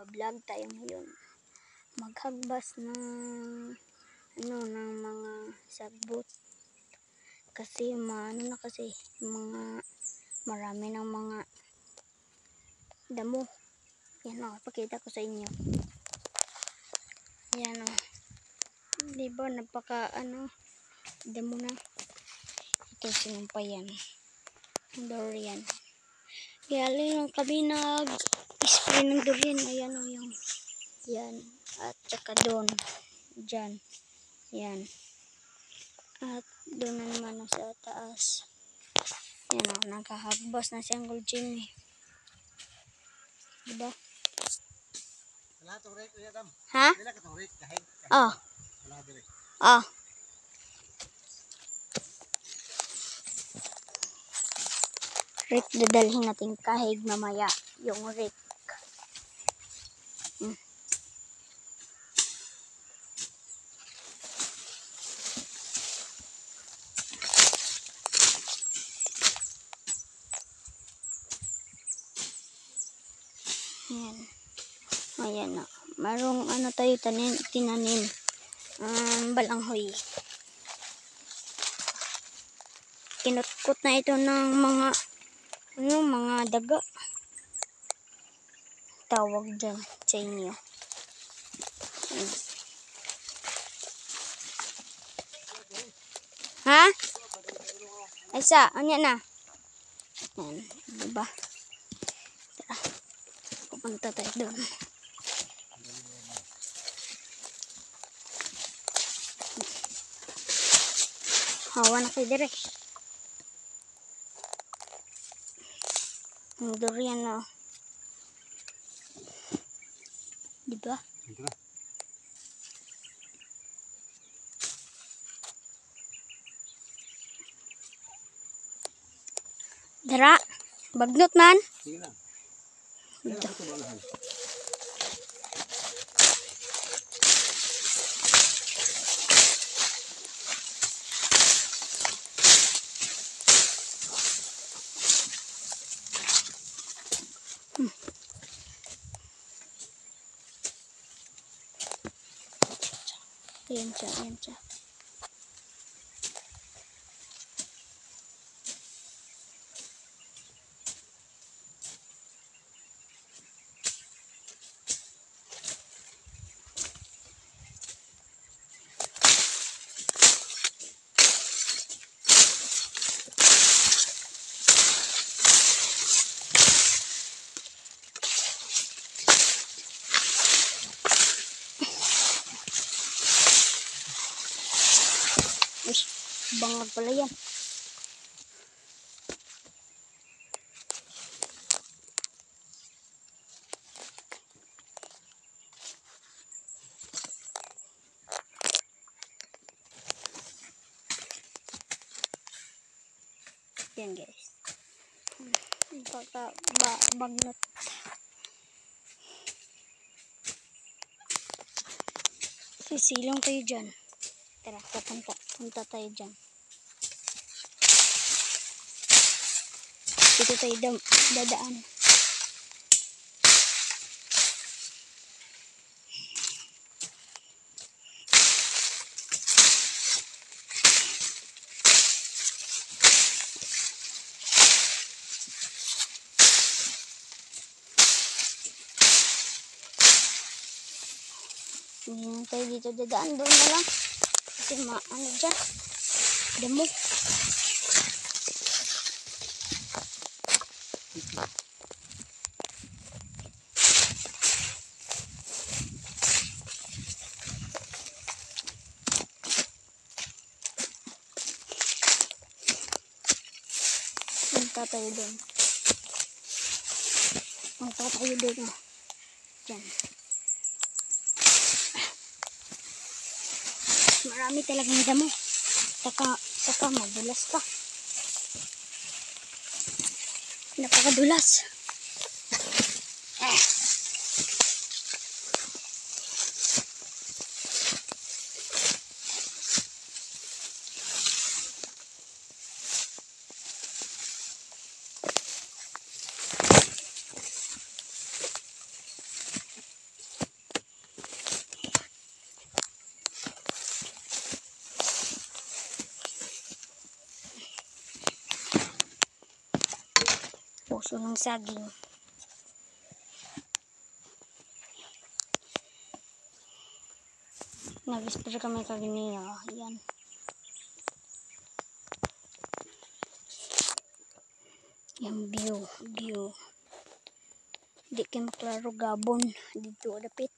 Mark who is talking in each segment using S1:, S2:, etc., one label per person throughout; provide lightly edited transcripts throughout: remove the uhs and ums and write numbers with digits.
S1: Magbablog tayo ngayon. Maghagbas ng ng mga sagbot. Kasi marami ng mga damo. Yan o, pakita ko sa inyo. Yan o. Diba damo na. Ito sinumpayan. Durian. Galing kami nag-spray ng durian. Ayan o yung. Yan. At saka doon. Diyan. Yan. At doon na naman sa taas. Yan o. Nakahagbas na si Uncle Jimmy. Diba? Ha? Oh. Oh. Rick, dadalhin natin kahig mamaya. Yung Rick. Ayan. Ayan na. Marong tayo tinanim. Balanghoy. Kinutkot na ito ng mga daga. Tawag dyan sa inyo. Ha? Isa, anya na. Ayan, diba? Tara. Pupunta tayo doon. Hawa na kayo dire. Ang durian na. Diba? Dara, bagnot man. Ito. Ayan siya. Bangag pala yan. Yan guys. Bagnot. Sisilong tayo dyan. Tara, punta tayo dyan. Dito tayo dadaan. Hindi tayo dito dadaan. Doon na lang. Kasi dyan. Damo. Punta tayo doon. Diyan. Marami talagang damo. Saka madulas pa. Napakadulas. Unang saging. Nag-spray kami kaginiya. Yan. Yung view. Di kayo maklaro gabon. Dito dapit.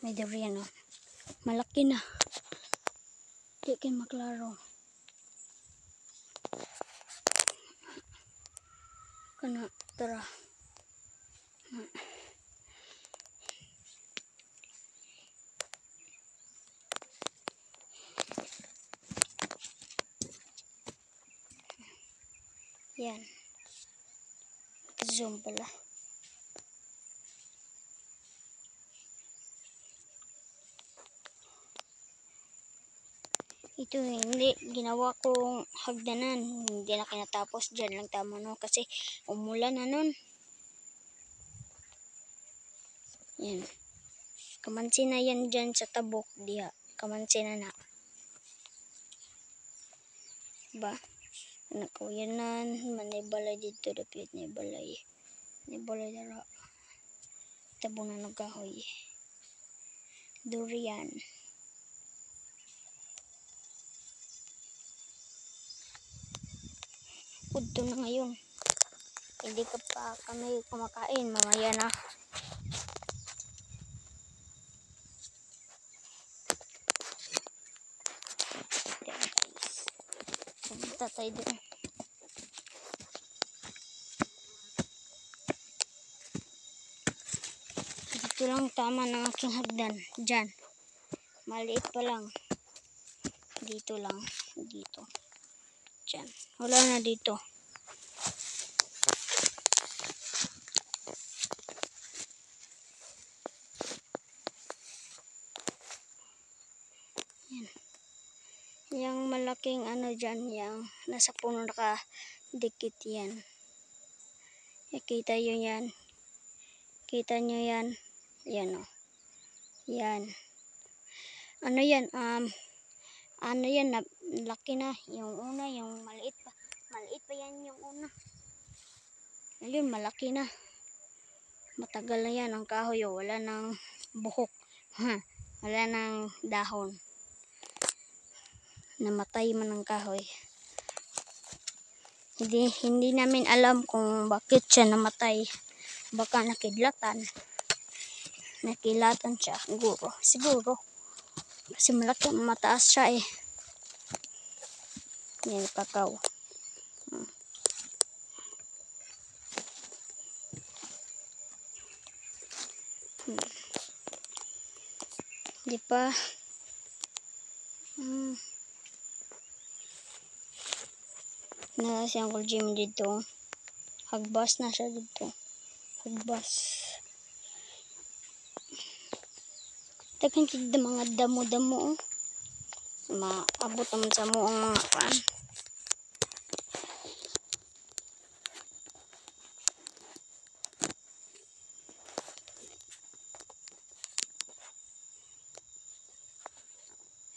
S1: May durian, oh. Malaki na. Di kayo maklaro. Kana, tara. Yan. Zoom pala. Ito hindi ginawa kong hagdanan. Hindi na kinatapos. Diyan lang tama, no? Kasi umulan na nun. Yan. Kamansin na yan dyan sa tabok. Diha. Kamansin na na. Ba? Nakuyanan. Manibalay dito. Dapit na balay. Manibalay dara. Tabo na nagkahoy. Durian. Udto na ngayon. Hindi ka pa kami kumakain. Mamaya na. Pumunta tayo doon. Dito lang tama ng aking hagdan. Diyan. Maliit pa lang. Dito lang. Dito. Diyan. Wala na dito. Yan. Yang malaking ano dyan. Yang nasa puno nakadikit yan. Kita nyo yan. Kita nyo yan. Yan o. Yan. Ano yan? Ano yan? Laki na. Yung una, yung maliit pa. Maliit pa yan yung una. Ayun, malaki na. Matagal na yan ang kahoy. Wala nang buhok. Wala nang dahon. Namatay man ang kahoy. Hindi namin alam kung bakit siya namatay. Baka nakidlatan. Nakilatan siya. Siguro. Kasi malaki, mataas siya eh. Yan, kakao. Di pa. Na si Uncle Jim dito. Hagbas na siya dito. Hagbas. Tagang kita mga damo-damo. Maabot naman sa mo ang mga pan.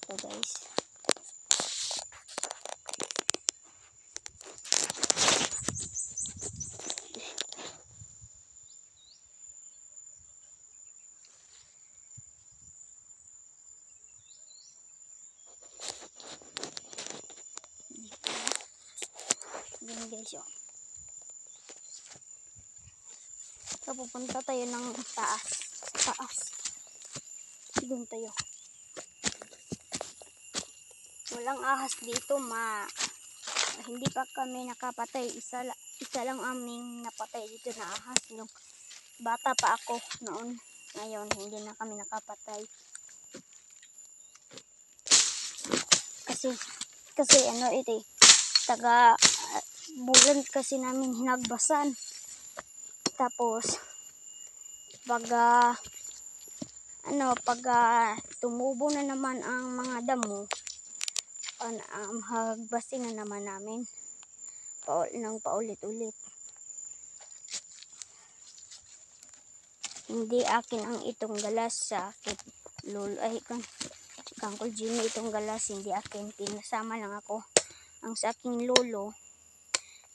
S1: Ito guys. Ganyan guys yun. So pupunta tayo ng taas. Taas. Doon tayo. Walang ahas dito hindi pa kami nakapatay. Isa lang aming napatay dito na ahas. Nung bata pa ako noon. Ngayon hindi na kami nakapatay. Kasi ano ito eh. Bulan kasi namin hinagbasan. Tapos pag tumubo na naman ang mga damo, hagbasin na naman namin. Paulit-ulit. Hindi akin ang itong galas sa akin. Lolo, ay, Uncle Jimmy, itong galas, hindi akin. Pinasama lang ako. Ang sa aking lolo,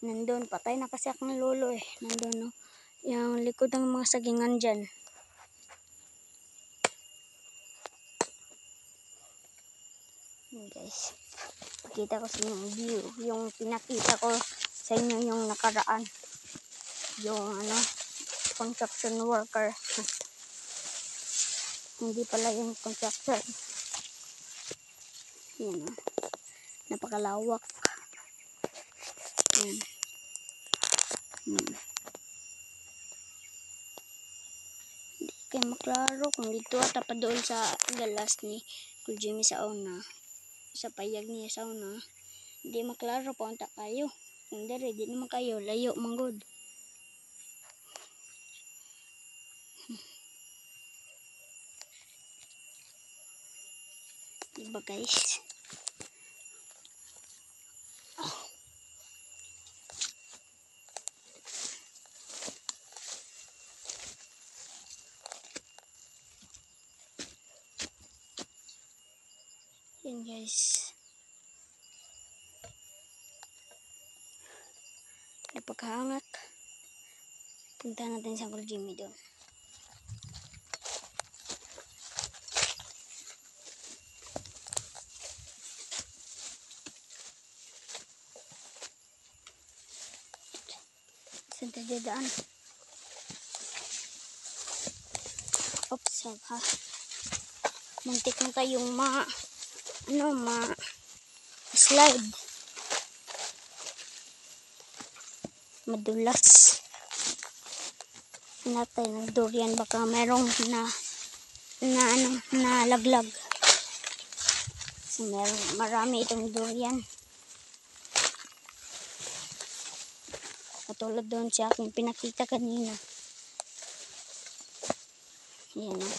S1: nandun, patay na kasi akong lolo eh. Nandun, no? Yung likod ng mga sagingan dyan. Guys, pakita ko sa inyo yung view. Yung pinakita ko sa inyo yung nakaraan. Yung ano, construction worker. Hindi pala yung construction. Yan, no? Napakalawak. Yan. Hindi kayo maklaro kung dito at pa doon sa galas ni Uncle Jimmy sa una. Sa payag niya sa una. Hindi maklaro pa unta kayo. Kung dari, di naman kayo. Layo, manggod. Diba guys? Yan guys. Napaghangat. Punta natin sa Uncle Jimmy doon. Saan tayo daan? Oops, ha. Muntik na tayong slide. Madulas. Natay ng durian, baka merong nalaglag. So, marami itong durian. Katulad doon sa aking pinakita kanina. Yan o.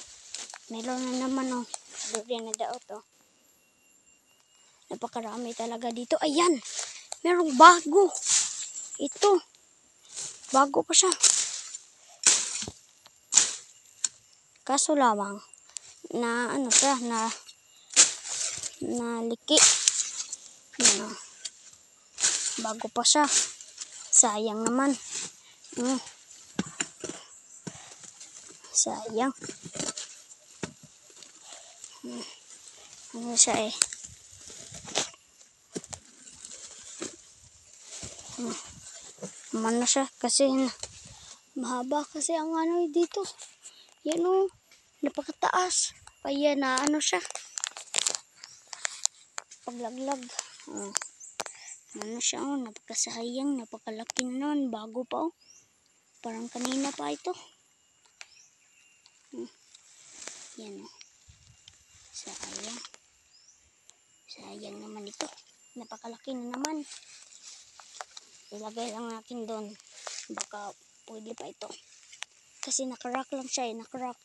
S1: Meron na naman o. Durian na daot o. Napakarami talaga dito. Ayan! Merong bago. Ito. Bago pa siya. Kaso lamang na siya na liki. Yan o. Bago pa siya. Sayang naman. Sayang. Ano siya eh. Mana siya kasi mahaba kasi ang dito. Yan o. Napakataas. Kaya na siya. Paglaglag. Ano siya o. Napakasayang. Napakalaki nun. Bago pa o. Parang kanina pa ito. Yan o. Sayang. Sayang naman ito. Napakalaki na naman. Ilagay lang natin doon. Baka pwede pa ito. Kasi nakarock lang siya eh. Nakarock.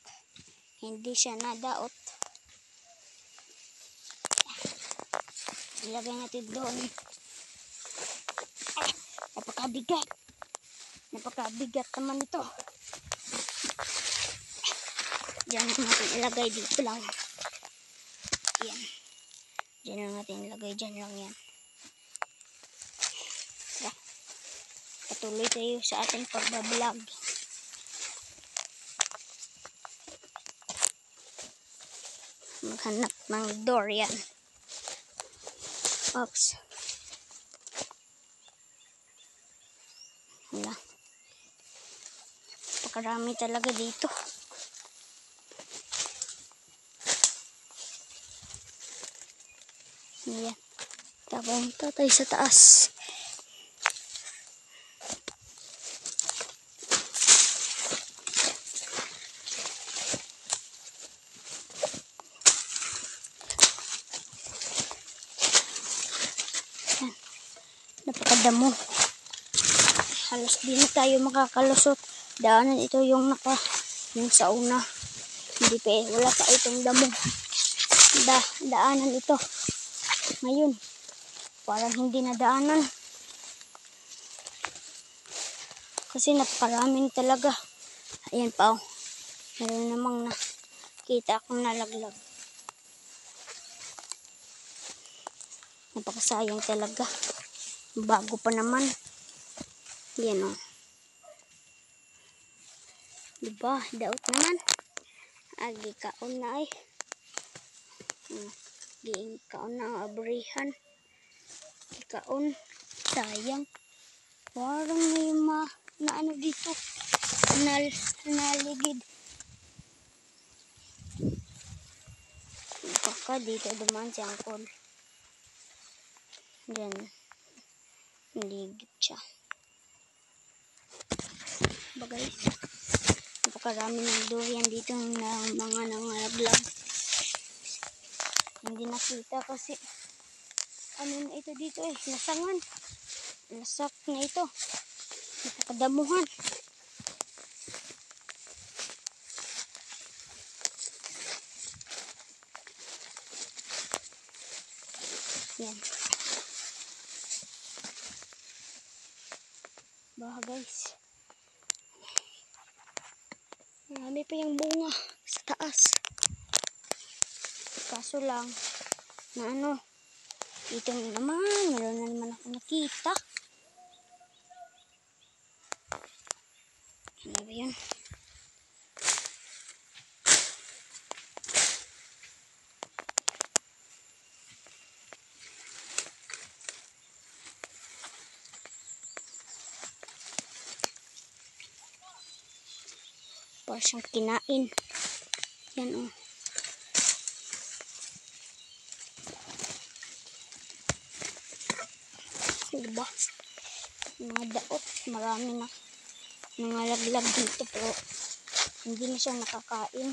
S1: Hindi siya nadaot. Ilagay natin doon. Napakabigat. Napakabigat naman ito. Diyan natin ilagay dito lang. Yan. Diyan lang natin ilagay. Diyan lang yan. Patuloy tayo sa ating pagbablog. Maghanap ng durian. Oops. Wala. Pakarami talaga dito. Ayan. Tapunta tayo sa taas. Napakadamo. Halos di na tayo makakalusot. Daanan ito yung sa una. Hindi pa eh. Wala pa itong damo. Daanan ito. Ngayon. Parang hindi na daanan. Kasi napakaraming talaga. Ayan pa oh. Meron namang nakita akong nalaglag. Napakasayang talaga. Bago pa naman. Yan o. Diba? Daot naman. Agi kaon na ay. Giing kaon na ang abrihan. Kaon. Sayang. Parang may na ano dito. Naligid. Baka dito dumaan si Angkol. Diyan. Naligid siya. Diba guys? Napakarami ng durian dito na mga nangalaglag. Hindi nakita kasi ano na ito dito eh. Lasangan. Lasak na ito. Napakadamuhan. Yan. Baha guys. Marami pa yung bunga sa taas. Kaso lang, na ano, dito naman, meron na naman ako nakita. Ano ba yan? Para siyang kinain. Yan o. Diba? Mga daot. Marami na nangalaglag dito pero hindi na siya nakakain.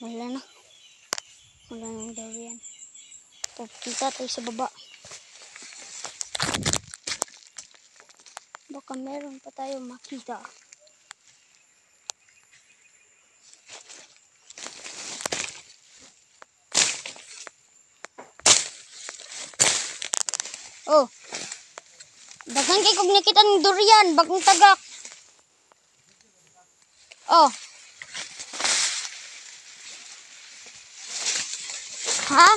S1: Wala na. Wala nang durian. Pupunta tayo sa baba. Baka meron pa tayo makita. Oh. Daghang kay kog nakita ng durian bagong tagak. Oh. Ha?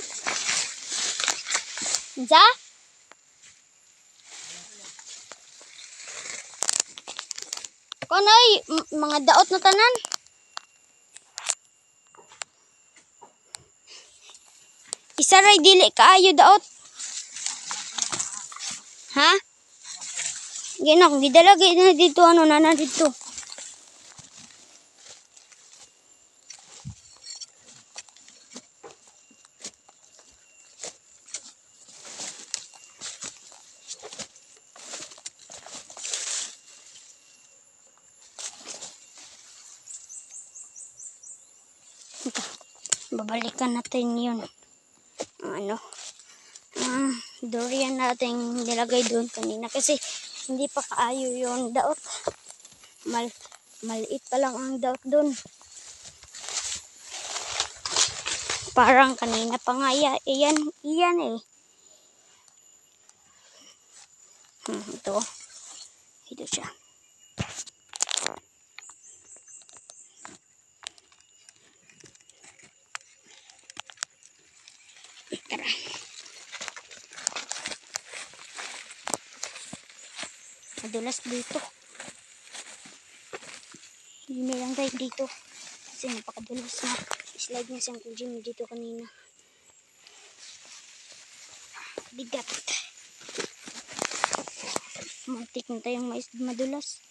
S1: Unsa? Kanay mga daot na tanan. Isa ray dili kaayo daot. Ha? Ginak gidala na dito ano nana dito. Babalikan natin yun. Ano? Durian natin nilagay doon kanina kasi hindi pa kaayo yun daot. Maliit pa lang ang daot doon. Parang kanina pa nga iyan eh. Ito siya. Tara. Madulas dito. Hindi lang tayo dito. Kasi napakadulas na. Slide na siyang Jimmy dito kanina. Bigat. Matik na tayong madulas.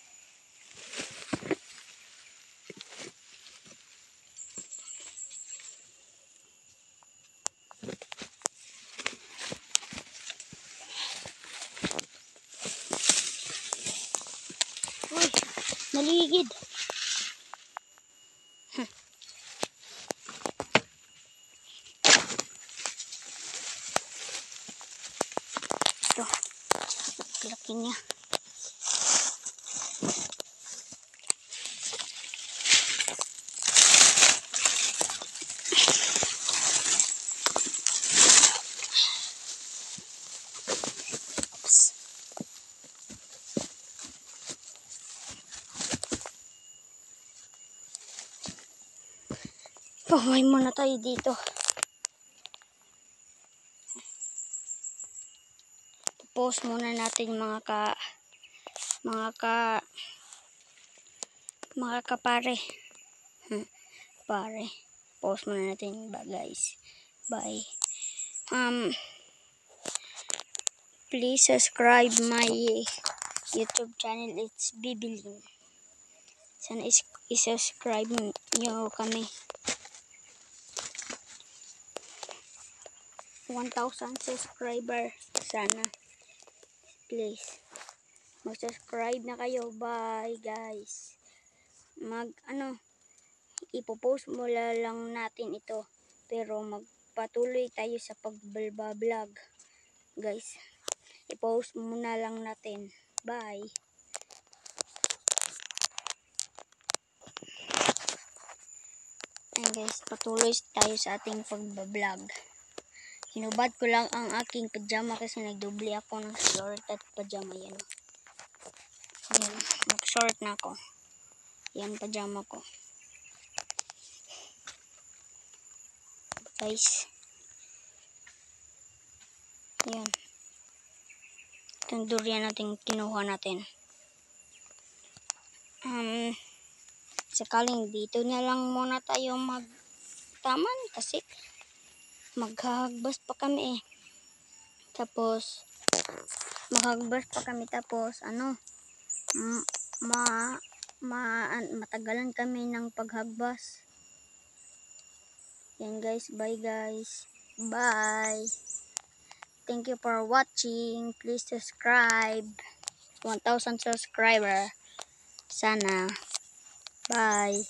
S1: Uy, naligid. Ito. Laki niya. Paway muna tayo dito. Post muna natin mga kapare. Pare. Post muna natin ba guys. Bye. Please subscribe my YouTube channel. It's Bibilin. Sana i-subscribe nyo kami. 1,000 subscriber sana. Please. Mag-subscribe na kayo. Bye guys. Ipopost mo lang natin ito. Pero magpatuloy tayo sa pag-vlog. Guys. I-post muna lang natin. Bye. Ayan guys, patuloy tayo sa ating pag-vlog. Hinubad ko lang ang aking pajama kasi nagdubli ako ng short at pajama. Yan. Ayan, mag-short na ako. Yan pajama ko. Guys. Yan. Itong durian natin kinuha natin. Sakaling dito na lang muna tayo magtaman kasi maghahagbas pa kami Tapos maghagbas pa kami tapos matagalan kami ng paghagbas. Yan guys, bye guys. Bye. Thank you for watching. Please subscribe. 1,000 subscriber. Sana. Bye.